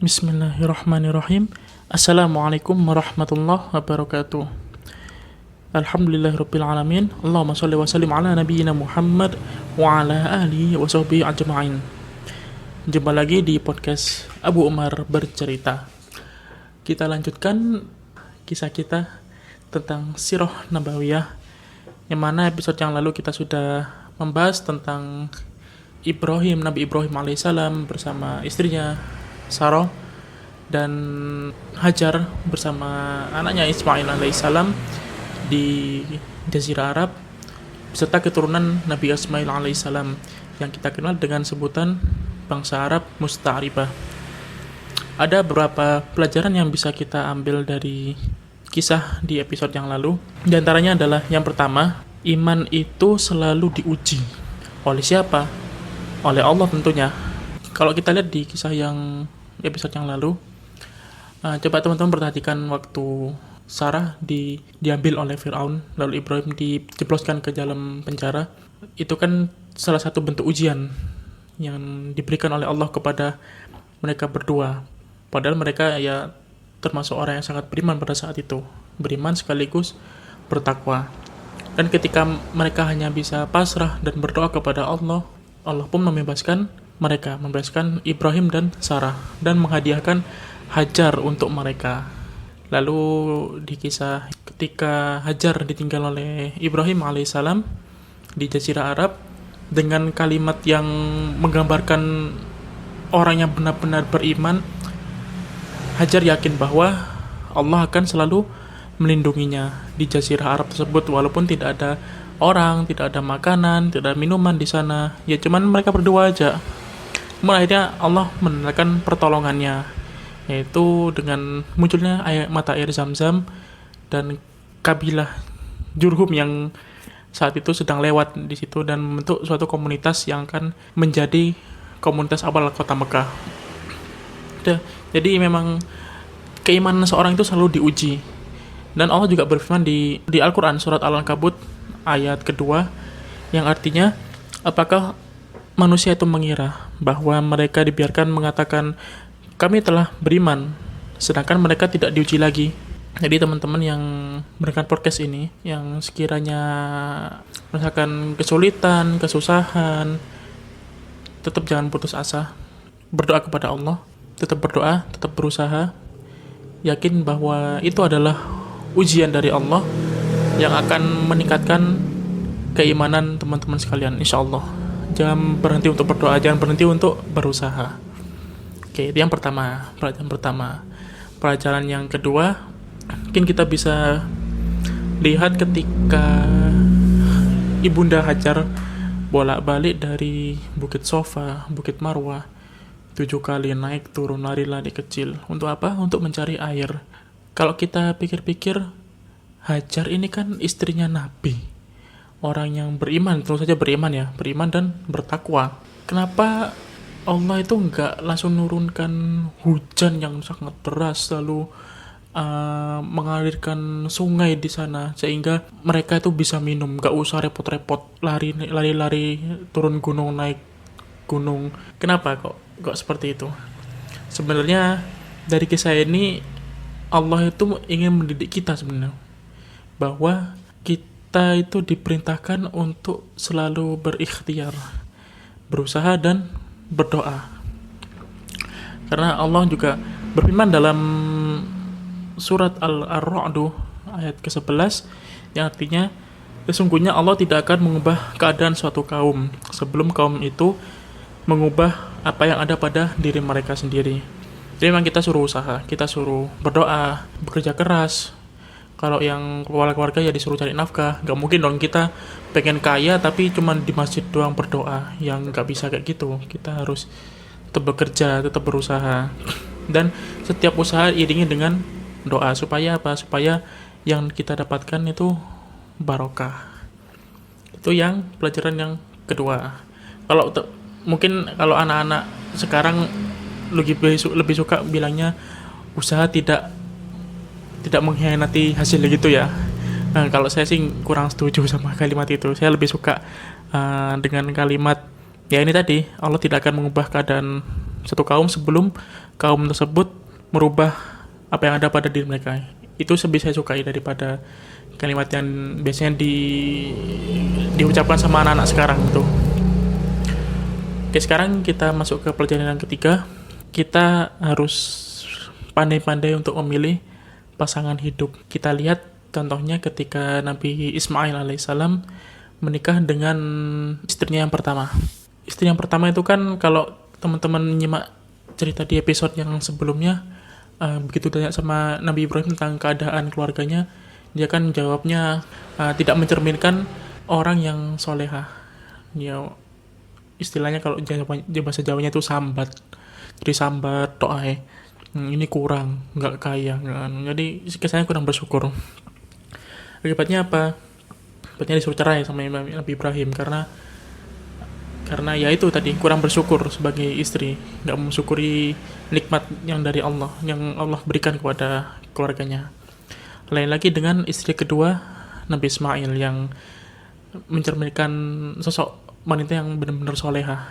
Bismillahirrahmanirrahim. Assalamualaikum warahmatullahi wabarakatuh. Alhamdulillahirabbil alamin. Allahumma shalli wa sallim ala nabiyyina Muhammad wa ala alihi wa sahbihi ajma'in. Jumpa lagi di podcast Abu Umar bercerita. Kita lanjutkan kisah kita tentang Sirah Nabawiyah, yang mana episode yang lalu kita sudah membahas tentang Nabi Ibrahim alaihissalam bersama istrinya Sarah dan Hajar bersama anaknya Ismail alaihissalam di Jazirah Arab beserta keturunan Nabi Ismail alaihissalam yang kita kenal dengan sebutan bangsa Arab Musta'ribah. Ada beberapa pelajaran yang bisa kita ambil dari kisah di episode yang lalu. Di antaranya adalah yang pertama, iman itu selalu diuji. Oleh siapa? Oleh Allah tentunya. Kalau kita lihat di kisah yang episode yang lalu, coba teman-teman perhatikan waktu Sarah diambil oleh Fir'aun, lalu Ibrahim dijebloskan ke dalam penjara. Itu kan salah satu bentuk ujian yang diberikan oleh Allah kepada mereka berdua. Padahal mereka ya termasuk orang yang sangat beriman pada saat itu. Beriman sekaligus bertakwa. Dan ketika mereka hanya bisa pasrah dan berdoa kepada Allah, Allah pun membebaskan Ibrahim dan Sarah dan menghadiahkan Hajar untuk mereka. Lalu di kisah ketika Hajar ditinggal oleh Ibrahim alaihissalam di Jazirah Arab dengan kalimat yang menggambarkan orang yang benar-benar beriman, Hajar yakin bahwa Allah akan selalu melindunginya di Jazirah Arab tersebut walaupun tidak ada orang, tidak ada makanan, tidak ada minuman di sana. Ya cuman mereka berdua aja. Kemudian akhirnya Allah menandakan pertolongannya, yaitu dengan munculnya mata air Zam-Zam dan kabilah Jurhum yang saat itu sedang lewat di situ dan membentuk suatu komunitas yang akan menjadi komunitas awal kota Mekah. Jadi memang keimanan seorang itu selalu diuji. Dan Allah juga berfirman di Al-Quran surat Al-Ankabut ayat kedua yang artinya, apakah manusia itu mengira bahwa mereka dibiarkan mengatakan kami telah beriman sedangkan mereka tidak diuji lagi. Jadi teman-teman yang mendengar podcast ini yang sekiranya merasakan kesulitan, kesusahan, tetap jangan putus asa. Berdoa kepada Allah, tetap berdoa, tetap berusaha. Yakin bahwa itu adalah ujian dari Allah yang akan meningkatkan keimanan teman-teman sekalian, insyaallah. Jangan berhenti untuk berdoa, jangan berhenti untuk berusaha. Oke, itu yang pertama, pelajaran pertama. Pelajaran yang kedua, mungkin kita bisa lihat ketika Ibunda Hajar bolak-balik dari Bukit Sofa, Bukit Marwah, 7 kali naik turun lari-lari kecil. Untuk apa? Untuk mencari air. Kalau kita pikir-pikir, Hajar ini kan istrinya Nabi, orang yang beriman, terus saja beriman dan bertakwa. Kenapa Allah itu nggak langsung nurunkan hujan yang sangat deras, lalu mengalirkan sungai di sana sehingga mereka itu bisa minum, nggak usah repot-repot lari-lari turun gunung, naik gunung. Kenapa kok seperti itu? Sebenarnya dari kisah ini Allah itu ingin mendidik kita sebenarnya bahwa kita itu diperintahkan untuk selalu berikhtiar, berusaha dan berdoa. Karena Allah juga berfirman dalam surat Ar-Ra'd ayat ke-11 yang artinya, sesungguhnya Allah tidak akan mengubah keadaan suatu kaum sebelum kaum itu mengubah apa yang ada pada diri mereka sendiri. Jadi memang kita suruh usaha, kita suruh berdoa, bekerja keras. Kalau yang keluarga ya disuruh cari nafkah. Gak mungkin dong kita pengen kaya tapi cuma di masjid doang berdoa. Yang gak bisa kayak gitu. Kita harus tetap bekerja, tetap berusaha. Dan setiap usaha iringi dengan doa. Supaya apa? Supaya yang kita dapatkan itu barokah. Itu yang pelajaran yang kedua. Mungkin kalau anak-anak sekarang lebih suka bilangnya usaha tidak mengkhianati hasil gitu ya. Nah, kalau saya sih kurang setuju sama kalimat itu. Saya lebih suka dengan kalimat ya ini tadi, Allah tidak akan mengubah keadaan satu kaum sebelum kaum tersebut merubah apa yang ada pada diri mereka. Itu lebih saya sukai daripada kalimat yang biasanya diucapkan sama anak-anak sekarang itu. Oke, sekarang kita masuk ke pelajaran yang ketiga. Kita harus pandai-pandai untuk memilih pasangan hidup. Kita lihat contohnya ketika Nabi Ismail alaihissalam menikah dengan istrinya yang pertama. Istri yang pertama itu kan, kalau teman-teman nyimak cerita di episode yang sebelumnya, begitu tanya sama Nabi Ibrahim tentang keadaan keluarganya, dia kan jawabnya tidak mencerminkan orang yang soleha. Ya, istilahnya kalau bahasa Jawanya itu sambat. Jadi sambat doa, ini kurang, nggak kaya, jadi kesannya kurang bersyukur. Akibatnya apa? Akibatnya disuruh cerai sama Nabi Ibrahim karena ya itu tadi, kurang bersyukur sebagai istri, nggak mensyukuri nikmat yang dari Allah, yang Allah berikan kepada keluarganya. Lain lagi dengan istri kedua Nabi Ismail yang mencerminkan sosok wanita yang benar-benar solehah,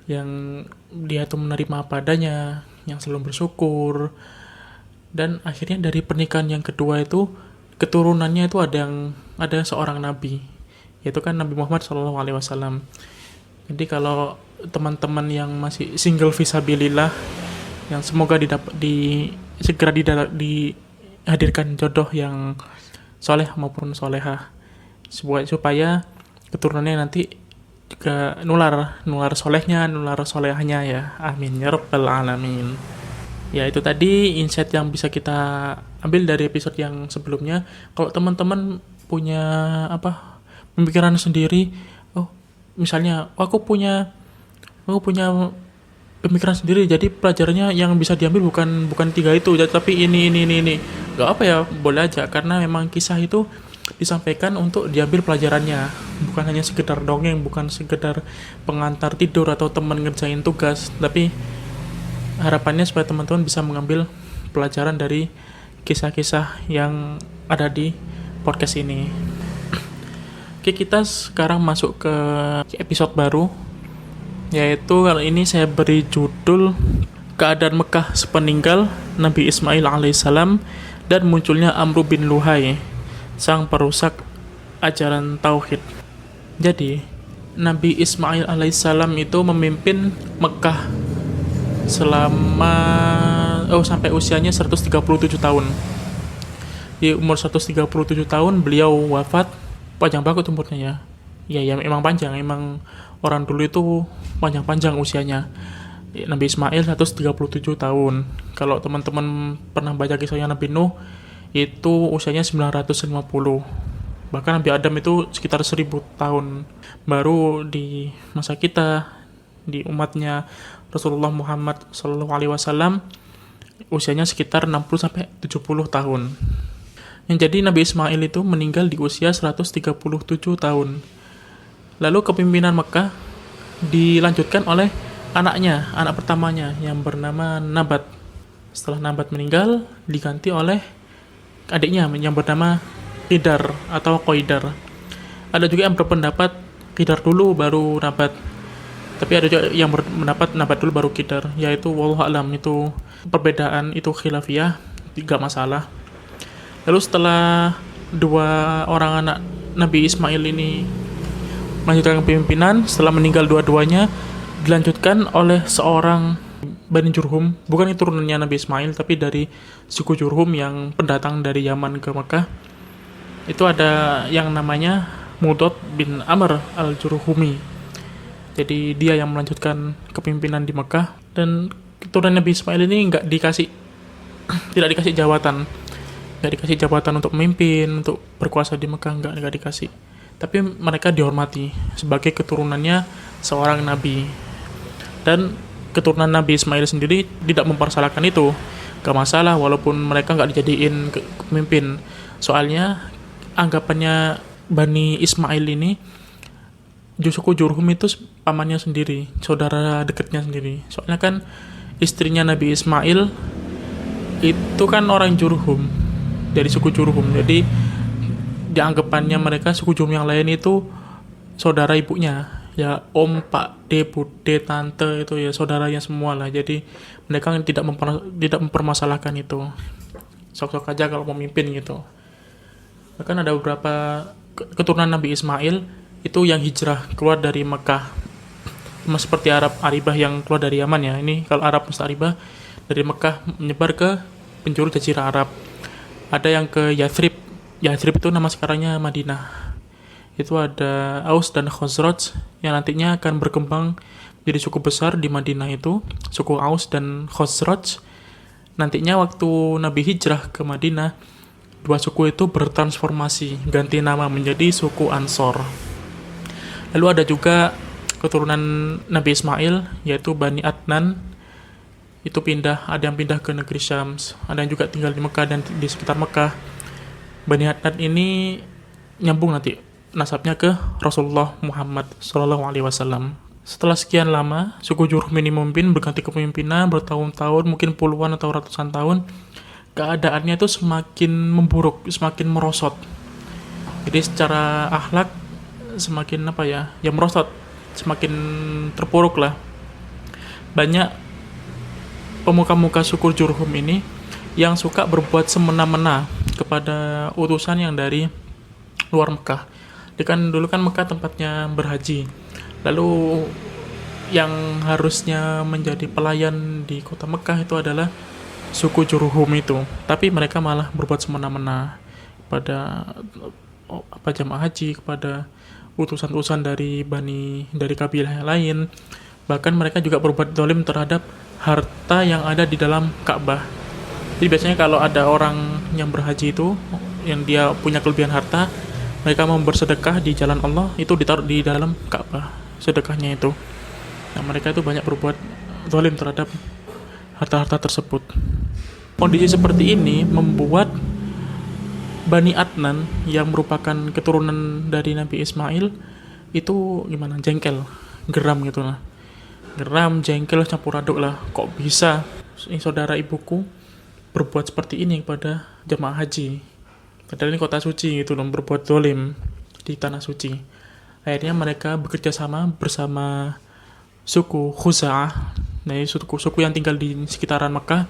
yang dia tuh menerima apa adanya, yang selalu bersyukur. Dan akhirnya dari pernikahan yang kedua itu, keturunannya itu ada seorang nabi, yaitu kan Nabi Muhammad SAW. Jadi kalau teman-teman yang masih single visabilillah, yang semoga segera dihadirkan jodoh yang soleh maupun solehah, supaya keturunannya nanti juga nular solehnya, nular solehnya ya. Amin ya rabbal alamin. Ya, itu tadi insight yang bisa kita ambil dari episode yang sebelumnya. Kalau teman-teman punya pemikiran sendiri, misalnya aku punya pemikiran sendiri, jadi pelajarannya yang bisa diambil bukan 3 itu, tapi ini. Gak apa ya, boleh aja, karena memang kisah itu disampaikan untuk diambil pelajarannya, bukan hanya sekedar dongeng, bukan sekedar pengantar tidur atau teman ngerjain tugas, tapi harapannya supaya teman-teman bisa mengambil pelajaran dari kisah-kisah yang ada di podcast ini. Oke, kita sekarang masuk ke episode baru, yaitu kali ini saya beri judul Keadaan Mekah Sepeninggal Nabi Ismail alaihissalam dan munculnya Amr bin Luhai, sang perusak ajaran tauhid. Jadi, Nabi Ismail alaihissalam itu memimpin Mekah sampai usianya 137 tahun. Di umur 137 tahun beliau wafat. Panjang banget umurnya ya. Ya emang panjang, emang orang dulu itu panjang-panjang usianya. Nabi Ismail 137 tahun. Kalau teman-teman pernah baca kisahnya Nabi Nuh, itu usianya 950. Bahkan Nabi Adam itu sekitar 1000 tahun. Baru di masa kita, di umatnya Rasulullah Muhammad SAW, usianya sekitar 60-70 tahun. Yang jadi Nabi Ismail itu meninggal di usia 137 tahun. Lalu kepemimpinan Mekah dilanjutkan oleh anak pertamanya yang bernama Nabat. Setelah Nabat meninggal, diganti oleh adiknya yang bernama Qidar atau Qoidar. Ada juga yang berpendapat Qidar dulu baru Nabat. Tapi ada juga yang berpendapat Nabat dulu baru Qidar, yaitu wallahu alam, itu perbedaan, itu khilafiyah, tidak masalah. Lalu setelah 2 orang anak Nabi Ismail ini melanjutkan kepemimpinan, setelah meninggal dua-duanya, dilanjutkan oleh seorang Bani Jurhum, bukan itu turunannya Nabi Ismail, tapi dari suku Jurhum yang pendatang dari Yaman ke Mekah. Itu ada yang namanya Mudot bin Amr al-Jurhumi. Jadi dia yang melanjutkan kepemimpinan di Mekah, dan keturunan Nabi Ismail ini tidak dikasih jabatan untuk memimpin, untuk berkuasa di Mekah, nggak dikasih. Tapi mereka dihormati sebagai keturunannya seorang nabi. Dan keturunan Nabi Ismail sendiri tidak mempersalahkan itu, gak masalah walaupun mereka nggak dijadiin pemimpin. Soalnya anggapannya Bani Ismail ini, suku Jurhum itu pamannya sendiri, saudara dekatnya sendiri. Soalnya kan istrinya Nabi Ismail itu kan orang Jurhum, dari suku Jurhum. Jadi dianggapannya mereka, suku Jurhum yang lain itu saudara ibunya, ya om, pak, de, bude, tante, itu ya saudaranya semua lah. Jadi mereka tidak mempermasalahkan itu, sok-sok aja kalau memimpin gitu. Bahkan ada beberapa keturunan Nabi Ismail itu yang hijrah keluar dari Mekah, sama seperti Arab Aribah yang keluar dari Yaman ya. Ini kalau Arab Mustaribah dari Mekah menyebar ke penjuru Jazirah Arab. Ada yang ke Yathrib. Yathrib itu nama sekarangnya Madinah. Itu ada Aus dan Khazraj yang nantinya akan berkembang jadi suku besar di Madinah itu, suku Aus dan Khazraj. Nantinya waktu Nabi hijrah ke Madinah, dua suku itu bertransformasi, ganti nama menjadi suku Ansor. Lalu ada juga keturunan Nabi Ismail, yaitu Bani Adnan. Itu ada yang pindah ke negeri Syams, ada yang juga tinggal di Mekah dan di sekitar Mekah. Bani Adnan ini nyambung nanti nasabnya ke Rasulullah Muhammad SAW. Setelah sekian lama, suku Jurhum ini memimpin, berganti kepemimpinan bertahun-tahun, mungkin puluhan atau ratusan tahun, keadaannya itu semakin memburuk, semakin merosot. Jadi secara akhlak semakin merosot, semakin terpuruk lah. Banyak pemuka-muka suku Jurhum ini yang suka berbuat semena-mena kepada utusan yang dari luar Mekah. Dulu kan Mekah tempatnya berhaji. Lalu yang harusnya menjadi pelayan di kota Mekah itu adalah suku Jurhum itu. Tapi mereka malah berbuat semena-mena pada jamaah haji, kepada utusan-utusan dari kabilah yang lain. Bahkan mereka juga berbuat zalim terhadap harta yang ada di dalam Ka'bah. Jadi biasanya kalau ada orang yang berhaji itu, yang dia punya kelebihan harta, mereka mau bersedekah di jalan Allah, itu ditaruh di dalam Ka'bah sedekahnya itu. Nah, mereka itu banyak berbuat zalim terhadap harta-harta tersebut. Kondisi seperti ini membuat Bani Adnan yang merupakan keturunan dari Nabi Ismail itu jengkel, geram gitu lah. Geram, jengkel, campur aduk lah. Kok bisa saudara ibuku berbuat seperti ini kepada jamaah haji? Padahal ini kota suci gitu loh, berbuat zalim di tanah suci. Akhirnya mereka bekerja sama bersama suku Khuza'ah, nah suku yang tinggal di sekitaran Mekah,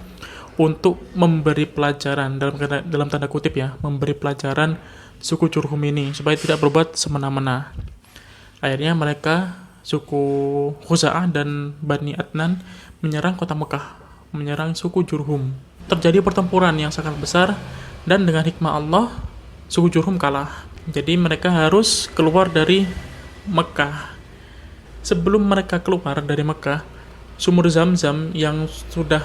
untuk memberi pelajaran, dalam tanda kutip ya, memberi pelajaran suku Jurhum ini supaya tidak berbuat semena-mena. Akhirnya mereka, suku Khuza'ah dan Bani Adnan, menyerang kota Mekah, menyerang suku Jurhum. Terjadi pertempuran yang sangat besar. Dan dengan hikmah Allah, suku Jurhum kalah. Jadi mereka harus keluar dari Mekah. Sebelum mereka keluar dari Mekah, sumur Zam-Zam yang sudah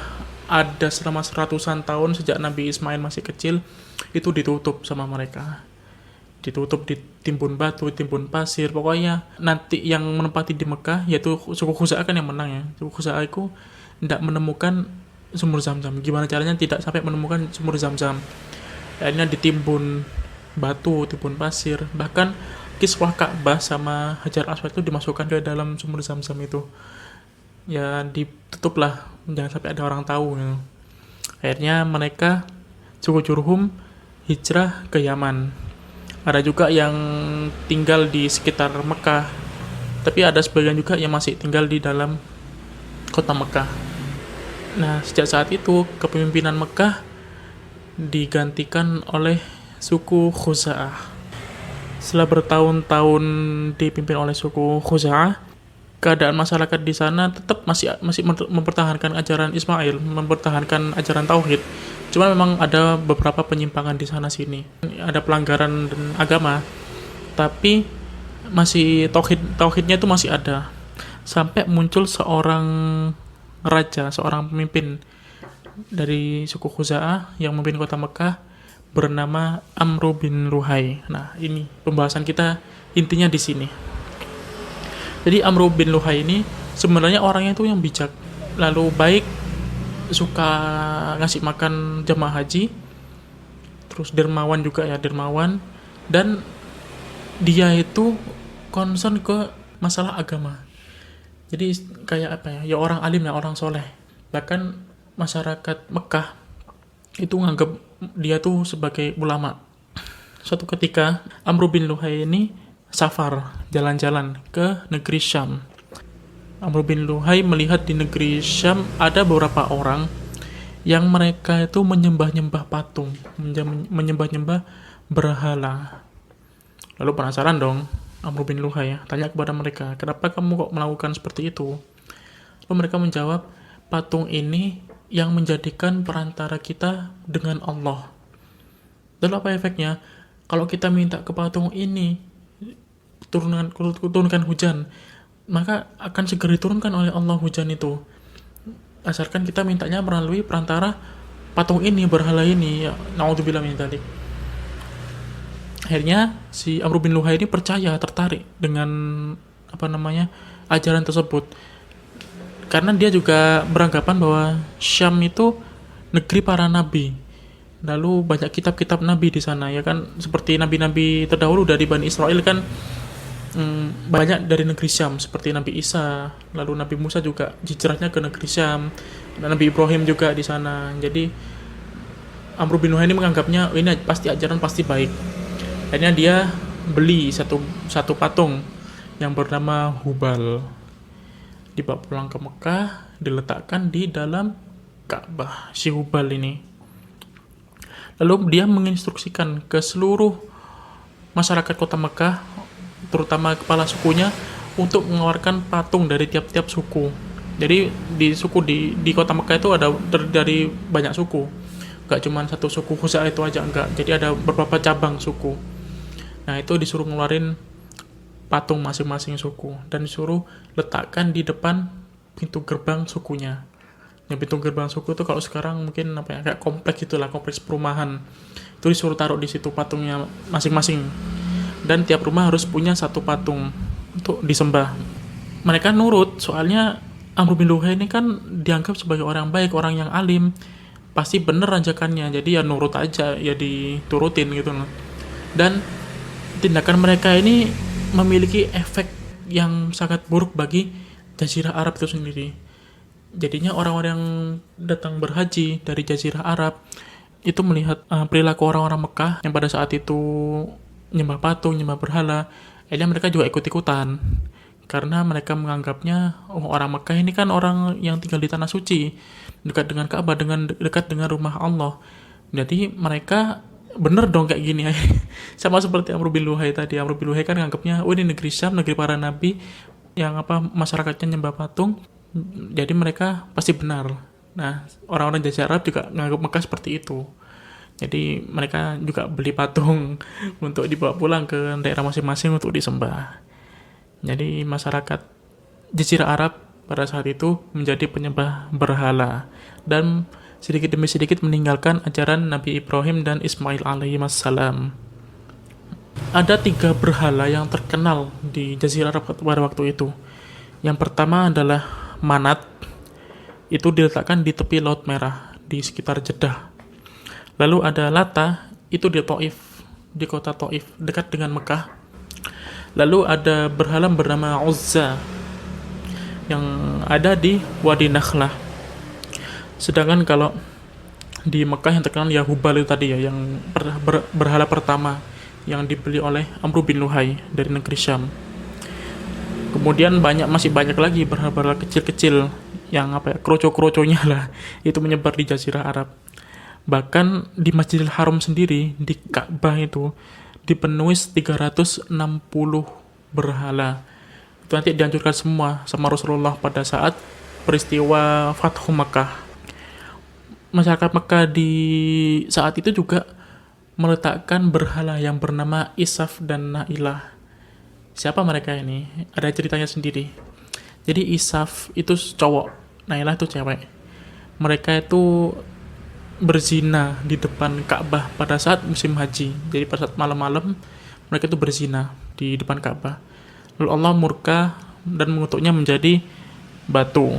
ada selama seratusan tahun sejak Nabi Ismail masih kecil, itu ditutup sama mereka. Ditutup, ditimbun batu, ditimbun pasir. Pokoknya nanti yang menempati di Mekah, yaitu suku Khuza'ah kan yang menang ya. Suku Khuza'ah itu tidak menemukan sumur Zam-Zam. Gimana caranya tidak sampai menemukan sumur Zam-Zam? Akhirnya ditimbun batu, timbun pasir, bahkan kiswah Ka'bah sama Hajar Aswad itu dimasukkan ke dalam sumur Zam-Zam itu. Ya ditutup lah, jangan sampai ada orang tahu gitu. Akhirnya mereka, suku Jurhum, hijrah ke Yaman. Ada juga yang tinggal di sekitar Mekah, tapi ada sebagian juga yang masih tinggal di dalam kota Mekah. Nah, sejak saat itu kepemimpinan Mekah digantikan oleh suku Khuza'ah. Setelah bertahun-tahun dipimpin oleh suku Khuza'ah, keadaan masyarakat di sana tetap masih mempertahankan ajaran Ismail, mempertahankan ajaran tauhid. Cuma memang ada beberapa penyimpangan di sana sini. Ada pelanggaran agama, tapi masih tauhidnya itu masih ada. Sampai muncul seorang raja, seorang pemimpin dari suku Khuza'ah yang memimpin kota Mekah, bernama Amr bin Luhai. Nah, ini pembahasan kita intinya di sini. Jadi Amr bin Luhai ini sebenarnya orangnya itu yang bijak, lalu baik, suka ngasih makan jamaah haji, terus dermawan juga ya, dan dia itu concern ke masalah agama. Jadi kayak ya orang alim ya, orang soleh. Bahkan masyarakat Mekah itu nganggap dia tuh sebagai ulama. Suatu ketika Amr bin Luhai ini safar, jalan-jalan ke negeri Syam. Amr bin Luhai melihat di negeri Syam ada beberapa orang yang mereka itu menyembah-nyembah patung, menyembah-nyembah berhala. Lalu penasaran dong Amr bin Luhai, tanya kepada mereka, kenapa kamu kok melakukan seperti itu? Lalu mereka menjawab, patung ini yang menjadikan perantara kita dengan Allah. Lalu apa efeknya? Kalau kita minta ke patung ini turunkan hujan, maka akan segera diturunkan oleh Allah hujan itu. Asalkan kita mintanya melalui perantara patung ini, berhala ini. Ya, naudzubillah min dzalik. Akhirnya si Amr bin Luhai ini percaya, tertarik dengan ajaran tersebut. Karena dia juga beranggapan bahwa Syam itu negeri para nabi. Lalu banyak kitab-kitab nabi di sana, ya kan, seperti nabi-nabi terdahulu dari Bani Israel kan, banyak dari negeri Syam, seperti Nabi Isa, lalu Nabi Musa juga hijrahnya ke negeri Syam, dan Nabi Ibrahim juga di sana. Jadi Amr bin Luhai ini menganggapnya ini pasti ajaran pasti baik. Akhirnya dia beli satu patung yang bernama Hubal, dibawa pulang ke Mekah, diletakkan di dalam Ka'bah si Hubal ini. Lalu dia menginstruksikan ke seluruh masyarakat kota Mekah, terutama kepala sukunya, untuk mengeluarkan patung dari tiap-tiap suku. Jadi di kota Mekah itu ada dari banyak suku, gak cuma satu suku Khuza'ah itu aja, enggak. Jadi ada beberapa cabang suku. Nah, itu disuruh ngeluarin patung masing-masing suku dan disuruh letakkan di depan pintu gerbang sukunya. Yang pintu gerbang suku itu kalau sekarang mungkin kayak kompleks itulah, kompleks perumahan. Itu disuruh taruh di situ patungnya masing-masing. Dan tiap rumah harus punya satu patung untuk disembah. Mereka nurut, soalnya Amr bin Luhai ini kan dianggap sebagai orang baik, orang yang alim. Pasti bener ajakannya, jadi ya nurut aja, ya diturutin gitu loh. Dan tindakan mereka ini memiliki efek yang sangat buruk bagi Jazirah Arab itu sendiri. Jadinya orang-orang yang datang berhaji dari Jazirah Arab itu melihat perilaku orang-orang Mekah yang pada saat itu nyembah patung, nyembah berhala. Akhirnya mereka juga ikut-ikutan, karena mereka menganggapnya orang Mekah ini kan orang yang tinggal di tanah suci, dekat dengan Ka'bah, dekat dengan rumah Allah. Jadi mereka bener dong kayak gini. Sama seperti Amr bin Luhai tadi. Amr bin Luhai kan nganggapnya ini negeri Syam, negeri para nabi, yang masyarakatnya nyembah patung, jadi mereka pasti benar. Nah, orang-orang Jazirah Arab juga nganggap Mekah seperti itu. Jadi mereka juga beli patung untuk dibawa pulang ke daerah masing-masing untuk disembah. Jadi masyarakat Jazirah Arab pada saat itu menjadi penyembah berhala dan sedikit demi sedikit meninggalkan ajaran Nabi Ibrahim dan Ismail alaihissalam. Ada 3 berhala yang terkenal di Jazirah Arab pada waktu itu. Yang pertama adalah Manat, itu diletakkan di tepi Laut Merah di sekitar Jeddah. Lalu ada Lata, itu di Taif, di kota Taif dekat dengan Mekah. Lalu ada berhala bernama Uzza yang ada di Wadi Nakhlah. Sedangkan kalau di Mekah yang terkenal ya Hubal itu tadi ya, yang berhala pertama yang dibeli oleh Amr bin Luhai dari negeri Syam. Kemudian masih banyak lagi berhala-berhala kecil-kecil yang kroco-kroconya lah, itu menyebar di Jazirah Arab. Bahkan di Masjidil Haram sendiri, di Ka'bah itu dipenuhi 360 berhala. Itu nanti dihancurkan semua sama Rasulullah pada saat peristiwa Fathu Makkah. Masyarakat Mekah di saat itu juga meletakkan berhala yang bernama Isaf dan Nailah. Siapa mereka ini? Ada ceritanya sendiri. Jadi Isaf itu cowok, Nailah itu cewek. Mereka itu berzina di depan Ka'bah pada saat musim haji. Jadi pada saat malam-malam mereka itu berzina di depan Ka'bah. Lalu Allah murka dan mengutuknya menjadi batu.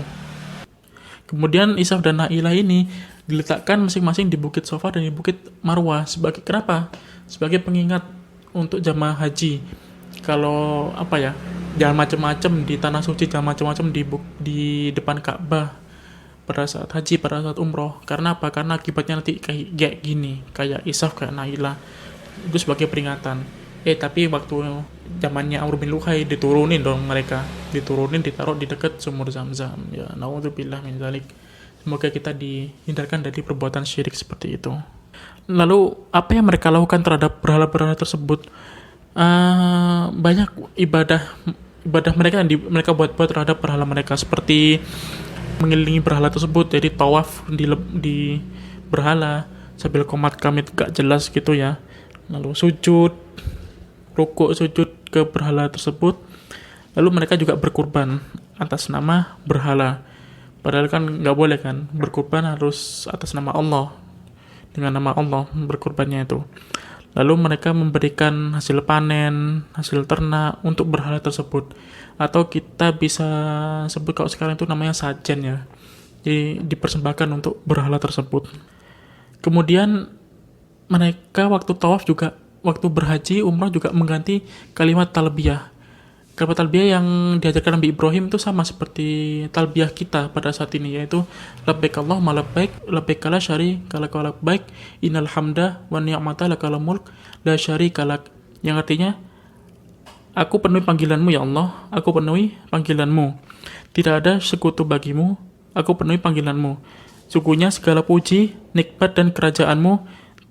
Kemudian Isaf dan Nailah ini diletakkan masing-masing di Bukit Sofa dan di Bukit Marwah. Kenapa? Sebagai pengingat untuk jamaah haji. Kalau jangan macam-macam di tanah suci, jangan macam-macam di depan Ka'bah pada saat haji, pada saat umroh. Karena apa? Karena akibatnya nanti kayak gini, kayak Isaf, kayak Nailah. Itu sebagai peringatan. Tapi waktu zamannya Amr bin Luhai diturunin dong mereka, ditaruh di dekat sumur Zam-Zam. Ya, naudzubillah min dzalik. Semoga kita dihindarkan dari perbuatan syirik seperti itu. Lalu apa yang mereka lakukan terhadap berhala-berhala tersebut? Banyak ibadah mereka yang mereka buat terhadap berhala mereka, seperti mengelilingi berhala tersebut, jadi tawaf di berhala sambil komat kamit gak jelas gitu ya. Lalu rukuk sujud ke berhala tersebut. Lalu mereka juga berkurban atas nama berhala, padahal kan nggak boleh kan, berkurban harus atas nama Allah, dengan nama Allah berkurbannya itu. Lalu mereka memberikan hasil panen, hasil ternak untuk berhala tersebut, atau kita bisa sebut kalau sekarang itu namanya sajen ya, jadi dipersembahkan untuk berhala tersebut. Kemudian mereka waktu tawaf juga, waktu berhaji umrah juga mengganti kalimat talbiyah. Kalimat talbiyah yang diajarkan Nabi Ibrahim itu sama seperti talbiyah kita pada saat ini, yaitu labbaik Allahumma labbaik, labbaik la syarika lak wa labbaik, innal hamda wan ni'mata lakal mulk la syarika lak. Yang artinya, aku penuhi panggilanmu ya Allah, aku penuhi panggilanmu. Tidak ada sekutu bagimu, aku penuhi panggilanmu. Sungguhnya segala puji, nikmat dan kerajaanmu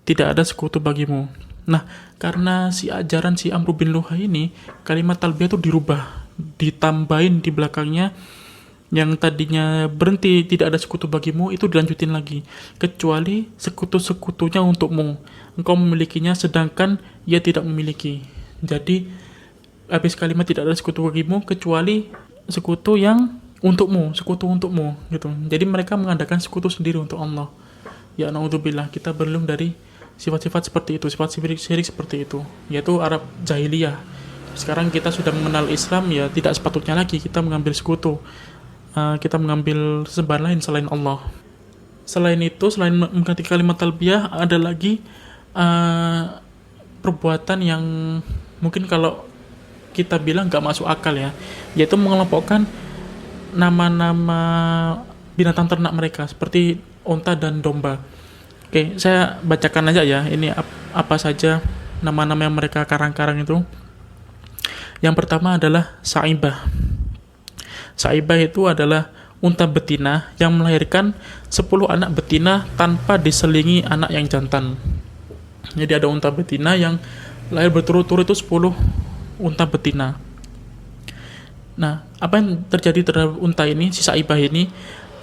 tidak ada sekutu bagimu. Nah, karena ajaran si Amr bin Luhai ini, kalimat talbiyah itu dirubah, ditambahin di belakangnya, yang tadinya berhenti tidak ada sekutu bagimu, itu dilanjutin lagi, kecuali sekutu-sekutunya untukmu, engkau memilikinya sedangkan ia tidak memiliki. Jadi habis kalimat tidak ada sekutu bagimu kecuali sekutu yang untukmu, sekutu untukmu gitu. Jadi mereka mengadakan sekutu sendiri untuk Allah. Ya naudzubillah, kita berlindung dari sifat-sifat seperti itu, sifat syirik seperti itu, yaitu Arab jahiliyah. Sekarang kita sudah mengenal Islam, ya tidak sepatutnya lagi kita mengambil sekutu, kita mengambil sesembahan lain selain Allah. Selain itu, selain mengganti kalimat talbiyah, ada lagi perbuatan yang mungkin kalau kita bilang gak masuk akal ya, yaitu mengelompokkan nama-nama binatang ternak mereka seperti unta dan domba. Oke, saya bacakan aja ya, ini apa saja nama-nama yang mereka karang-karang itu. Yang pertama adalah Sa'ibah. Sa'ibah itu adalah unta betina yang melahirkan 10 anak betina tanpa diselingi anak yang jantan. Jadi ada unta betina yang lahir berturut-turut itu 10 unta betina. Nah, apa yang terjadi terhadap unta ini, si Sa'ibah ini,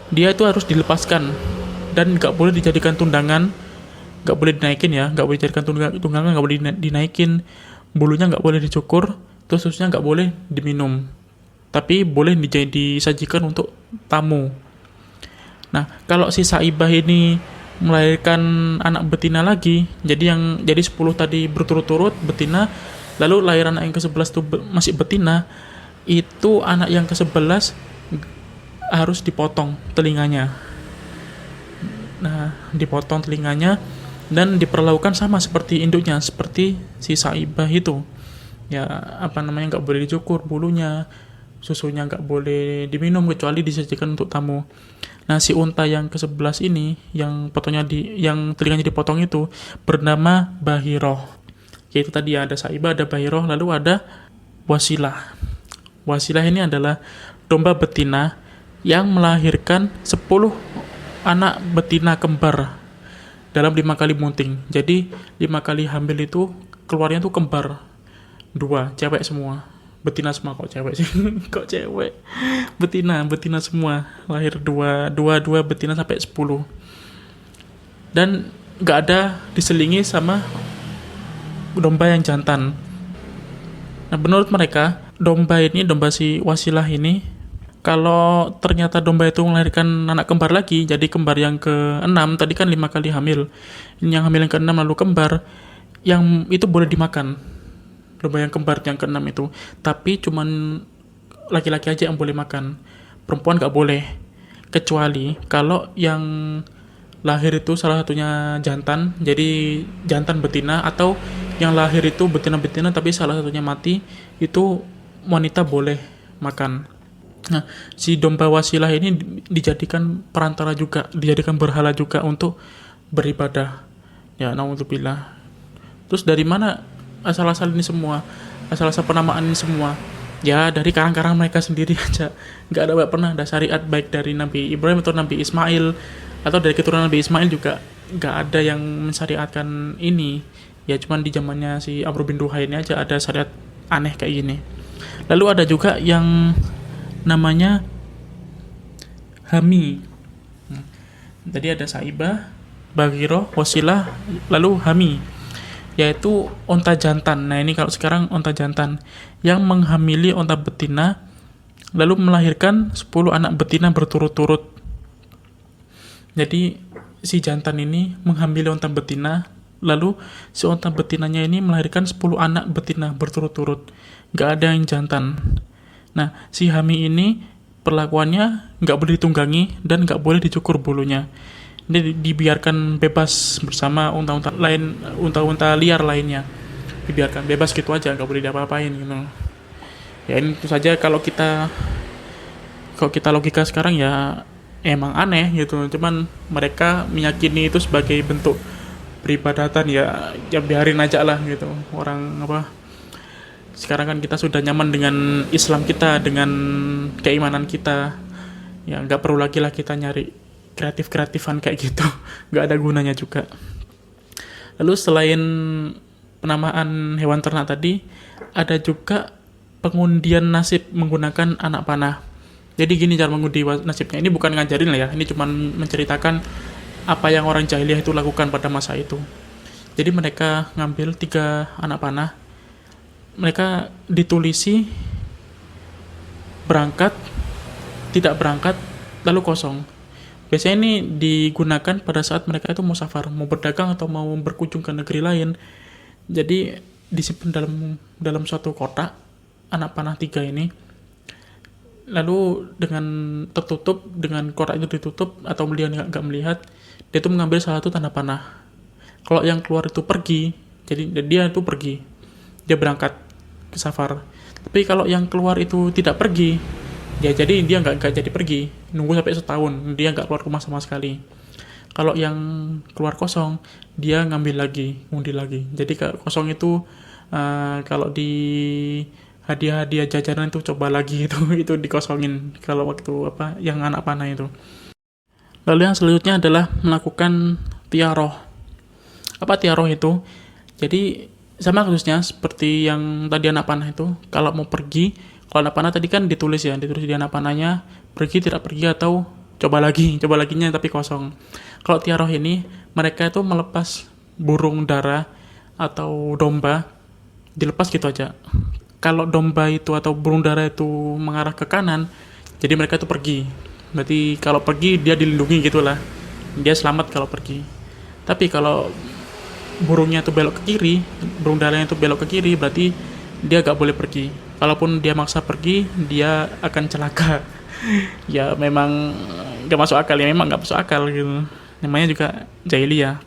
dia itu harus dilepaskan dan nggak boleh dijadikan tundangan, nggak boleh dinaikin ya, nggak boleh dijadikan tunggangan, nggak boleh dinaikin, bulunya nggak boleh dicukur, terus susunya nggak boleh diminum, tapi boleh disajikan untuk tamu. Nah, kalau si Sa'ibah ini melahirkan anak betina lagi, jadi 10 tadi berturut-turut betina, lalu lahir anak yang ke-11 itu masih betina, itu anak yang ke-11 harus dipotong telinganya. Nah, dipotong telinganya dan diperlakukan sama seperti induknya, seperti si Sa'ibah itu. Ya, nggak boleh dicukur bulunya, susunya nggak boleh diminum kecuali disajikan untuk tamu. Nah, si unta yang ke-11 ini, yang telinganya dipotong itu, bernama Bahiroh. Yaitu tadi ada Sa'ibah, ada Bahiroh, lalu ada Wasilah. Wasilah ini adalah domba betina yang melahirkan 10 anak betina kembar dalam 5 kali munting. Jadi 5 kali hamil itu keluarnya tuh kembar, 2 cewek semua, betina semua. Kok cewek sih? Kok cewek? Betina semua, lahir 2 betina sampai 10, dan nggak ada diselingi sama domba yang jantan. Nah, menurut mereka domba si Wasilah ini, kalau ternyata domba itu melahirkan anak kembar lagi, jadi kembar yang ke-6, tadi kan 5 kali hamil, yang hamil yang ke-6 lalu kembar, yang itu boleh dimakan, domba yang kembar yang ke-6 itu, tapi cuman laki-laki aja yang boleh makan, perempuan gak boleh, kecuali kalau yang lahir itu salah satunya jantan, jadi jantan betina, atau yang lahir itu betina-betina tapi salah satunya mati, itu wanita boleh makan. Nah, si domba Wasilah ini dijadikan perantara juga, dijadikan berhala juga untuk beribadah. Ya, naudzubillah. Terus dari mana asal-asal ini semua, asal-asal penamaan ini semua. Ya dari karang-karang mereka sendiri aja, nggak ada pernah ada syariat baik dari Nabi Ibrahim atau Nabi Ismail atau dari keturunan Nabi Ismail juga nggak ada yang mensyariatkan ini. Ya cuman di zamannya si Amr bin Luhai ini aja ada syariat aneh kayak gini. Lalu ada juga yang namanya Hami. Tadi ada Saibah, Bagiro, Wasilah, lalu Hami, yaitu onta jantan. Nah ini kalau sekarang onta jantan yang menghamili onta betina lalu melahirkan 10 anak betina berturut-turut. Jadi si jantan ini menghamili onta betina, lalu si onta betinanya ini melahirkan 10 anak betina berturut-turut. Gak ada yang jantan. Nah si Hami ini perlakuannya nggak boleh ditunggangi dan nggak boleh dicukur bulunya. Ini dibiarkan bebas bersama unta-unta lain, unta-unta liar lainnya. Dibiarkan bebas gitu aja, nggak boleh diapa-apain gitu. Ya ini tentu saja kalau kita logika sekarang ya emang aneh gitu. Cuman mereka meyakini itu sebagai bentuk peribadatan, ya biarin aja lah gitu. Orang apa, sekarang kan kita sudah nyaman dengan Islam kita, dengan keimanan kita, ya nggak perlu lagi lah kita nyari kreatif-kreatifan kayak gitu. Nggak ada gunanya juga. Lalu selain penamaan hewan ternak tadi, ada juga pengundian nasib menggunakan anak panah. Jadi gini cara mengundi nasibnya, ini bukan ngajarin lah ya, ini cuma menceritakan apa yang orang jahiliyah itu lakukan pada masa itu. Jadi mereka ngambil 3 anak panah, mereka ditulisi berangkat, tidak berangkat, lalu kosong. Biasanya ini digunakan pada saat mereka itu mau safar, mau berdagang atau mau berkunjung ke negeri lain. Jadi disimpan dalam suatu kotak anak panah 3 ini. Lalu dengan tertutup, dengan kotak itu ditutup atau dia nggak melihat, dia itu mengambil salah satu tanda panah. Kalau yang keluar itu pergi, jadi dia itu pergi, dia berangkat ke safar. Tapi kalau yang keluar itu tidak pergi, ya jadi dia nggak jadi pergi, nunggu sampai setahun dia nggak keluar rumah sama sekali. Kalau yang keluar kosong, dia ngambil lagi, ngundi lagi. Jadi kosong itu kalau di hadiah-hadiah jajanan itu coba lagi itu dikosongin kalau waktu apa yang anak panah itu. Lalu yang selanjutnya adalah melakukan tiaroh. Apa tiaroh itu? Jadi sama kasusnya seperti yang tadi anak panah itu. Kalau mau pergi, kalau anak panah tadi kan ditulis di anak panahnya pergi, tidak pergi, atau coba laginya tapi kosong. Kalau tiaroh ini mereka itu melepas burung dara atau domba, dilepas gitu aja. Kalau domba itu atau burung dara itu mengarah ke kanan, jadi mereka itu pergi. Berarti kalau pergi dia dilindungi gitulah, dia selamat kalau pergi. Tapi kalau burungnya itu belok ke kiri, burung daranya itu belok ke kiri, berarti dia gak boleh pergi. Kalaupun dia maksa pergi, dia akan celaka. Ya memang gak masuk akal, gitu. Namanya juga jahiliyah.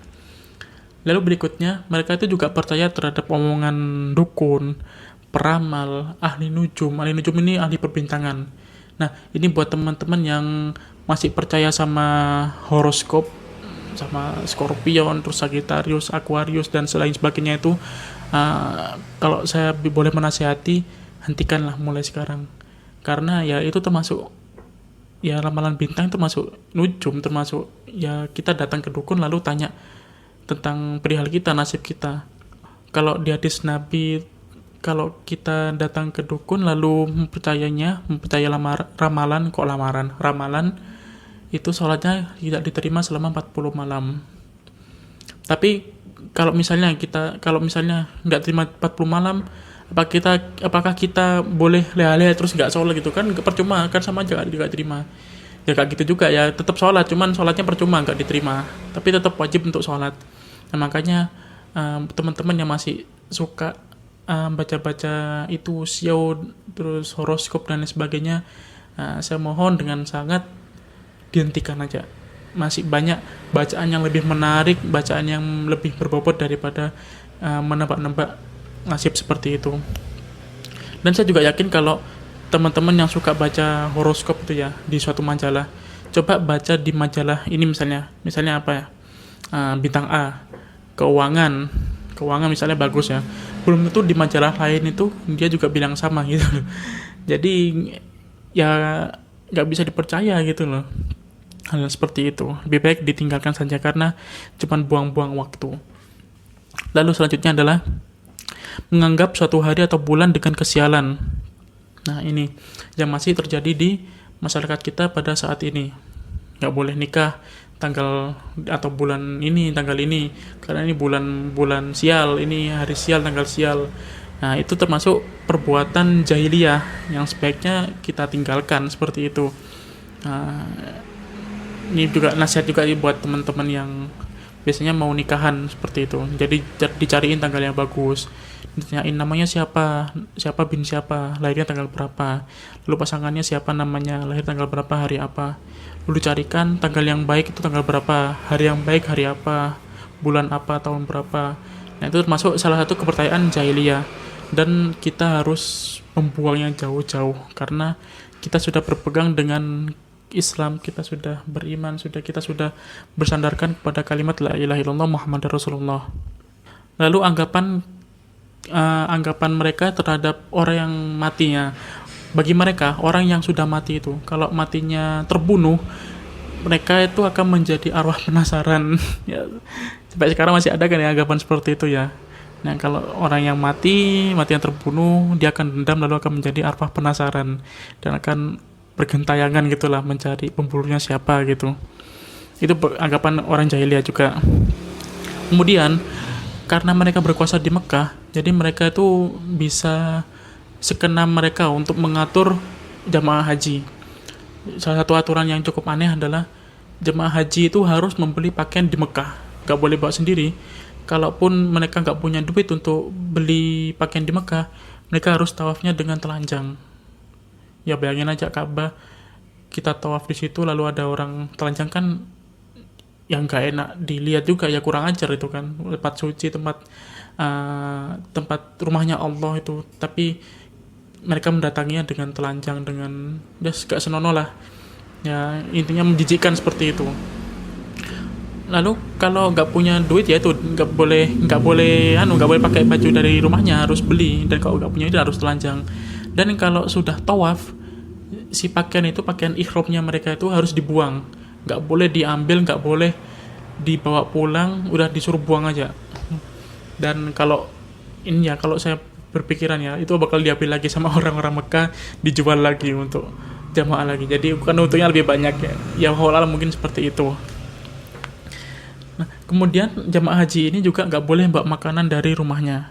Lalu berikutnya, mereka itu juga percaya terhadap omongan dukun, peramal, ahli nujum. Ahli nujum ini ahli perbintangan. Nah, ini buat teman-teman yang masih percaya sama horoskop, sama Scorpion, terus Sagittarius, Aquarius, dan selain sebagainya itu, kalau saya boleh menasihati, hentikanlah mulai sekarang. Karena ya itu termasuk, ya ramalan bintang itu termasuk nujum, termasuk ya kita datang ke dukun lalu tanya tentang perihal kita, nasib kita. Kalau di hadis Nabi, kalau kita datang ke dukun lalu mempercayai ramalan itu sholatnya tidak diterima selama 40 malam. Tapi kalau misalnya nggak terima 40 malam, apakah kita boleh leha-leha terus nggak sholat gitu kan? Percuma kan, sama aja nggak terima. Ya kayak gitu juga ya, tetap sholat, cuman sholatnya percuma nggak diterima. Tapi tetap wajib untuk sholat. Nah makanya teman-teman yang masih suka baca-baca itu xiao, terus horoskop dan lain sebagainya, saya mohon dengan sangat dihentikan aja. Masih banyak bacaan yang lebih menarik, bacaan yang lebih berbobot daripada menebak-nebak nasib seperti itu. Dan saya juga yakin kalau teman-teman yang suka baca horoskop itu ya di suatu majalah, coba baca di majalah ini misalnya apa ya, bintang A, keuangan misalnya bagus ya, belum tentu di majalah lain itu dia juga bilang sama gitu loh. Jadi ya nggak bisa dipercaya gitu loh. Hal seperti itu lebih baik ditinggalkan saja karena cuman buang-buang waktu. Lalu selanjutnya adalah menganggap suatu hari atau bulan dengan kesialan. Nah ini yang masih terjadi di masyarakat kita pada saat ini. Nggak boleh nikah tanggal atau bulan ini, tanggal ini, karena ini bulan sial, ini hari sial, tanggal sial. Nah itu termasuk perbuatan jahiliyah yang sebaiknya kita tinggalkan seperti itu. Nah, ini juga nasihat juga buat teman-teman yang biasanya mau nikahan seperti itu. Jadi dicariin tanggal yang bagus, ditanyain namanya siapa, siapa bin siapa, lahirnya tanggal berapa, lalu pasangannya siapa namanya, lahir tanggal berapa, hari apa. Lalu dicarikan tanggal yang baik itu tanggal berapa, hari yang baik hari apa, bulan apa, tahun berapa. Nah itu termasuk salah satu kepercayaan jahiliyah dan kita harus membuangnya jauh-jauh karena kita sudah berpegang dengan Islam, kita sudah beriman, kita sudah bersandarkan kepada kalimat la ilaha illallah Muhammadar Rasulullah. Lalu anggapan mereka terhadap orang yang matinya. Bagi mereka, orang yang sudah mati itu, kalau matinya terbunuh, mereka itu akan menjadi arwah penasaran. Ya, sampai sekarang masih ada kan ya anggapan seperti itu ya. Nah, kalau orang yang mati yang terbunuh, dia akan dendam lalu akan menjadi arwah penasaran dan akan bergentayangan gitulah mencari pembunuhnya siapa gitu. Itu anggapan orang jahiliyah juga. Kemudian karena mereka berkuasa di Mekah, jadi mereka itu bisa sekenam mereka untuk mengatur jamaah haji. Salah satu aturan yang cukup aneh adalah jamaah haji itu harus membeli pakaian di Mekah, gak boleh bawa sendiri. Kalaupun mereka gak punya duit untuk beli pakaian di Mekah, mereka harus tawafnya dengan telanjang. Ya bayangin aja Ka'bah, kita tawaf di situ lalu ada orang telanjang kan yang gak enak dilihat juga ya, kurang ajar itu kan, tempat suci, tempat rumahnya Allah itu, tapi mereka mendatanginya dengan telanjang, dengan gak senonoh lah ya, intinya menjijikkan seperti itu. Lalu kalau nggak punya duit ya itu nggak boleh pakai baju dari rumahnya, harus beli, dan kalau nggak punya itu harus telanjang. Dan kalau sudah tawaf, si pakaian ihramnya mereka itu harus dibuang, nggak boleh diambil, nggak boleh dibawa pulang, udah disuruh buang aja. Dan kalau saya berpikiran ya, itu bakal diambil lagi sama orang-orang Mekah, dijual lagi untuk jamaah lagi, jadi bukan untungnya lebih banyak ya halal mungkin seperti itu. Nah, kemudian jamaah haji ini juga nggak boleh bawa makanan dari rumahnya,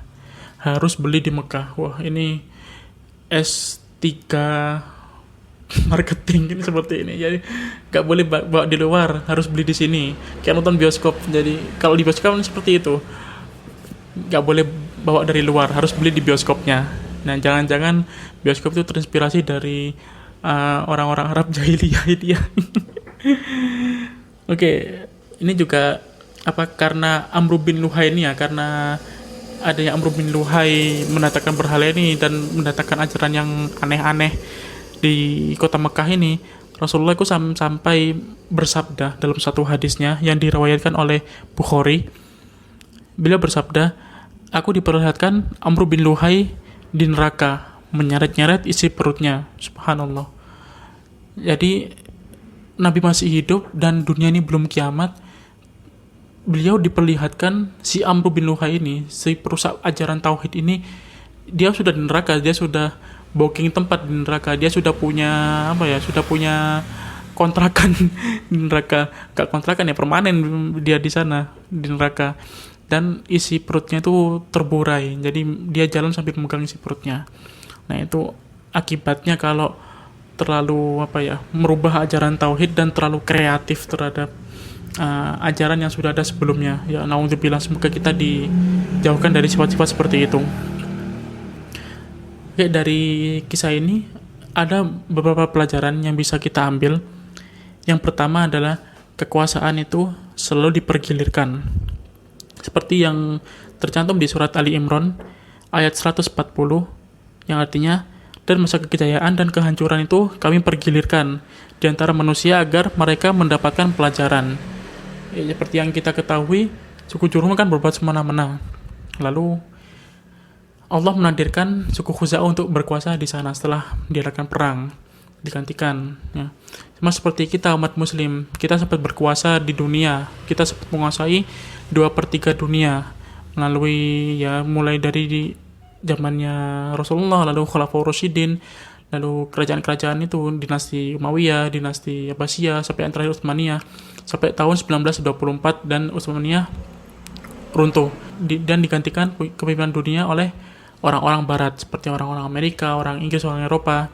harus beli di Mekah. Wah, ini S3 marketing ini seperti ini. Jadi nggak boleh bawa di luar, harus beli di sini. Kayak nonton bioskop. Jadi kalau di bioskop ini seperti itu, nggak boleh bawa dari luar, harus beli di bioskopnya. Nah, jangan-jangan bioskop itu terinspirasi dari orang-orang Arab jahiliyah itu ya. Oke, ini juga karena Amr bin Luhai ini ya, karena adanya Amr bin Luhai mendatangkan berhala ini dan mendatangkan ajaran yang aneh-aneh di kota Mekah ini, Rasulullah itu sampai bersabda dalam satu hadisnya yang diriwayatkan oleh Bukhari. Beliau bersabda, aku diperlihatkan Amr bin Luhai di neraka, menyeret-nyeret isi perutnya. Subhanallah. Jadi Nabi masih hidup dan dunia ini belum kiamat, beliau diperlihatkan si Amr bin Luhai ini, si perusak ajaran tauhid ini, dia sudah di neraka, dia sudah booking tempat di neraka, dia sudah punya kontrakan di neraka, gak kontrakan ya, permanen dia di sana di neraka, dan isi perutnya itu terburai, jadi dia jalan sambil memegang isi perutnya. Nah itu akibatnya kalau terlalu merubah ajaran tauhid dan terlalu kreatif terhadap ajaran yang sudah ada sebelumnya. Ya naudzubillah, semoga kita dijauhkan dari sifat-sifat seperti itu. Oke, dari kisah ini ada beberapa pelajaran yang bisa kita ambil. Yang pertama adalah kekuasaan itu selalu dipergilirkan. Seperti yang tercantum di surat Ali Imran ayat 140 yang artinya, dan masa kejayaan dan kehancuran itu kami pergilirkan di antara manusia agar mereka mendapatkan pelajaran. Ya, seperti yang kita ketahui, suku Jurhum kan berbuat semena-mena. Lalu Allah menakdirkan suku Khuza'ah untuk berkuasa di sana setelah diadakan perang, digantikan. Ya. Sama seperti kita umat Muslim, kita sempat berkuasa di dunia, kita sempat menguasai 2/3 dunia melalui ya mulai dari di zamannya Rasulullah, lalu Khulafaur Rasyidin, lalu kerajaan-kerajaan itu dinasti Umayyah, dinasti Abbasiyah, sampai yang terakhir Utsmaniyah, sampai tahun 1924 dan Utsmaniyah runtuh dan digantikan kepemimpinan dunia oleh orang-orang barat seperti orang-orang Amerika, orang Inggris, orang Eropa.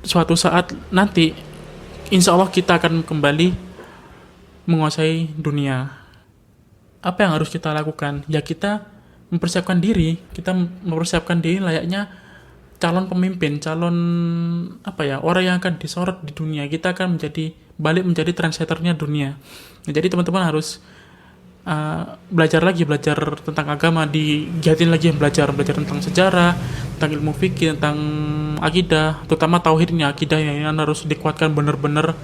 Suatu saat nanti insya Allah kita akan kembali menguasai dunia. Apa yang harus kita lakukan? Ya kita mempersiapkan diri layaknya calon pemimpin, calon orang yang akan disorot di dunia. Kita akan balik menjadi trendsetternya dunia. Nah, jadi teman-teman harus belajar tentang agama, digiatin lagi, belajar tentang sejarah, tentang ilmu fikih, tentang akidah, terutama tauhidnya, akidah yang harus dikuatkan benar-benar.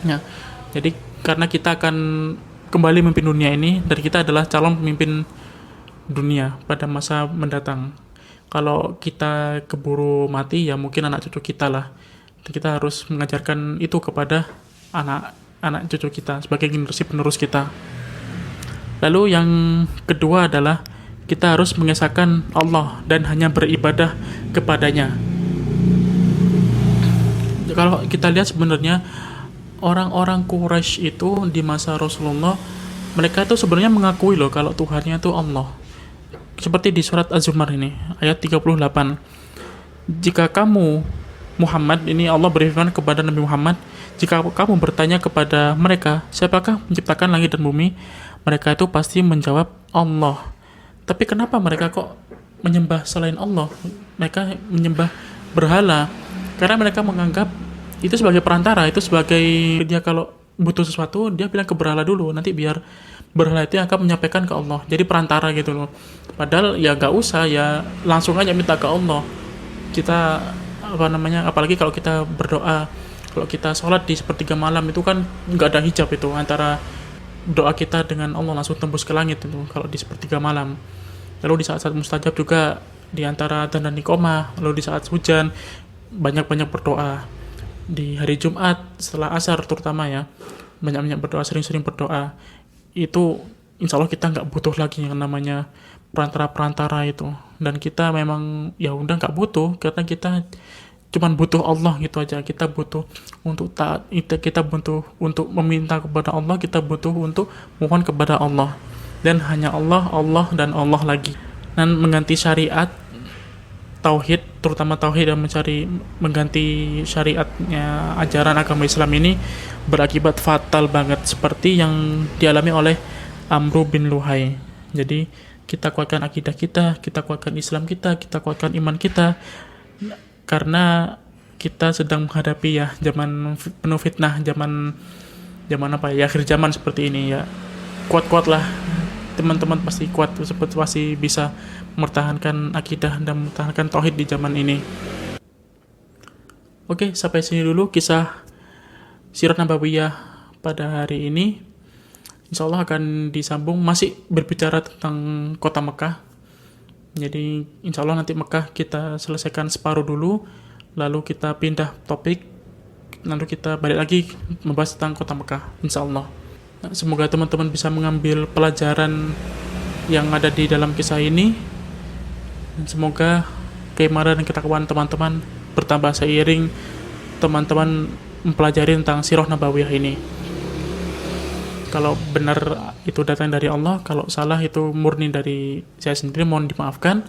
Ya, jadi karena kita akan kembali memimpin dunia ini, dan kita adalah calon pemimpin dunia pada masa mendatang. Kalau kita keburu mati, ya mungkin anak cucu kita lah. Kita harus mengajarkan itu kepada anak cucu kita sebagai generasi penerus kita. Lalu yang kedua adalah kita harus mengesahkan Allah dan hanya beribadah kepadanya. Kalau kita lihat sebenarnya orang-orang Quraisy itu di masa Rasulullah, mereka itu sebenarnya mengakui loh kalau Tuhannya itu Allah. Seperti di surat Az-Zumar ini, ayat 38. Jika kamu Muhammad, ini Allah berfirman kepada Nabi Muhammad, jika kamu bertanya kepada mereka, siapakah menciptakan langit dan bumi? Mereka itu pasti menjawab Allah. Tapi kenapa mereka kok menyembah selain Allah? Mereka menyembah berhala karena mereka menganggap itu sebagai perantara, itu sebagai dia kalau butuh sesuatu dia bilang ke berhala dulu, nanti biar berhala itu yang akan menyampaikan ke Allah. Jadi perantara gitu loh. Padahal ya gak usah, ya langsung aja minta ke Allah. Kita apalagi kalau kita berdoa, kalau kita sholat di sepertiga malam itu kan nggak ada hijab itu antara doa kita dengan Allah, langsung tembus ke langit itu kalau di sepertiga malam. Lalu di saat-saat mustajab juga, di antara adzan dan iqamah, lalu di saat hujan banyak-banyak berdoa. Di hari Jumat setelah asar terutama ya, banyak-banyak berdoa, sering-sering berdoa. Itu insya Allah kita nggak butuh lagi yang namanya perantara-perantara itu. Dan kita memang ya udah nggak butuh, karena kita cuman butuh Allah gitu aja. Kita butuh untuk taat, kita butuh untuk meminta kepada Allah, kita butuh untuk mohon kepada Allah, dan hanya Allah, Allah dan Allah lagi. Dan mengganti syariat tauhid, terutama tauhid, dan mengganti syariatnya ajaran agama Islam ini berakibat fatal banget, seperti yang dialami oleh Amru bin Luhai. Jadi kita kuatkan akidah kita kuatkan Islam kita kuatkan iman kita, karena kita sedang menghadapi ya zaman penuh fitnah, zaman akhir zaman seperti ini ya. Kuat-kuatlah teman-teman, pasti kuat, pasti bisa mempertahankan akidah dan mempertahankan tauhid di zaman ini. Oke, sampai sini dulu kisah Sirat Nabawiyah pada hari ini. Insya Allah akan disambung, masih berbicara tentang kota Mekah. Jadi insya Allah nanti Mekah kita selesaikan separuh dulu, lalu kita pindah topik, lalu kita balik lagi membahas tentang kota Mekah, insya Allah. Nah, semoga teman-teman bisa mengambil pelajaran yang ada di dalam kisah ini, dan semoga keimanan dan ketakwaan teman-teman bertambah seiring teman-teman mempelajari tentang Sirah Nabawiyah ini. Kalau benar itu datang dari Allah, kalau salah itu murni dari saya sendiri, mohon dimaafkan.